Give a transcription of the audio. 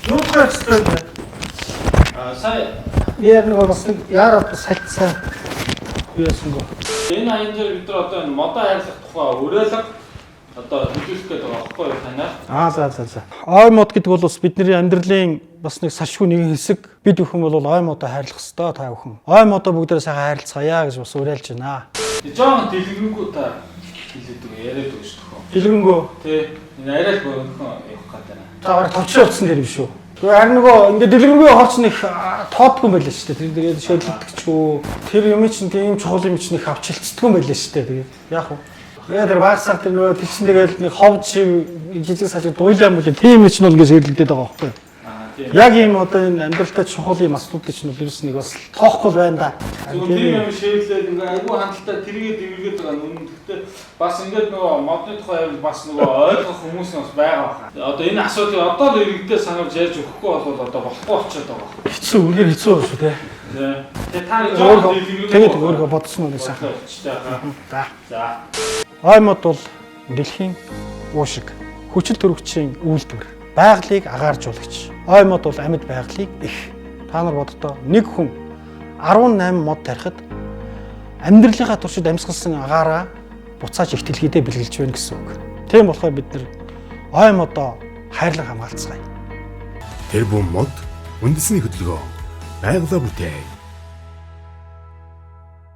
Юу хайцтай бэ? Сая Яг нэг бас нэг яарад бас хальцсан. Юу ясангүй. энэ аян дээр бид нар одоо энэ модоо хайрлах тухай уриалга одоо хөдөлгөх гэдэг байгаа байхгүй юу танаа? За. Ой мод гэдэг бол бас бидний амьдралын бас нэг салшгүй нэгэн хэсэг. Бид бүхэн бол ой модоо хайрлах ёстой та бүхэн. Ой модоо бүгдээрээ сайхан хайрлцгаая гэж бас уриалж байна. Жоон дэлгэрэнгүй та хэлээдэг яриад өгч төхөө. Дэлгэнгөө. Тэ энэ арай л богинохон явах гэдэг байна. За бараг товчроо утсан дээр юм шүү. Тэгээ харин нөгөө ингээд дэлгэрэнгүй хооч нэг тоодгүй байлаа шүү дээ. Тэр тэгээд шийдэлдэгчгүй. Тэр юм чинь тийм чухал юм чинь их авчилцдаггүй байлаа шүү дээ. Тэгээд яах вэ? Тэгээд тэр баасаар тэр нөгөө тийч тэгэл нэг ховд шиг жижиг сажиг дуйлаа юм бол тийм юм чинь бол ингээд шийдэлдээд байгаа байхгүй юу? Яг ийм одоо энэ амьдралтай чухал юм асуудлыг чинь бол ерөөс нэг бас тоохгүй байна да. Тийм юм шийдлээд ингээ айгүй хандлтаа тэргээд дэвэргээд байгаа нүн. Гэхдээ бас ингээд нөгөө модны тухай бас нөгөө ойлгох хүмүүс нь бас байгаа байна. Одоо энэ асуудлыг одоо л иргэдээ сануулж ярьж өгөхгүй бол одоо болохгүй болчиход байгаа. Хэцүү үнээр хэцүү байна шүү те. Тэгээ та жоон дэлгэрэнгүй. Тэгээд өөрөө бодсон уу сайхан. За. Ой мод бол дэлхийн уушиг хүчил төрөгчийн үйлдвэр. Байгалыг агааржуулагч. Ой мод бол амьд байгалыг их. Та нар боддоо нэг хүн 18 мод тарихад амьдралынхаа туршид амьсгалсан агаараа буцааж ихтэлхийдээ бэлгэлж байна гэсэн үг. Тийм болохоор бид нар ой модоо хайрлан хамгаалцгаая. Тэр бүм мод үндэсний хөдөлгөөн байгалаа бүтээй.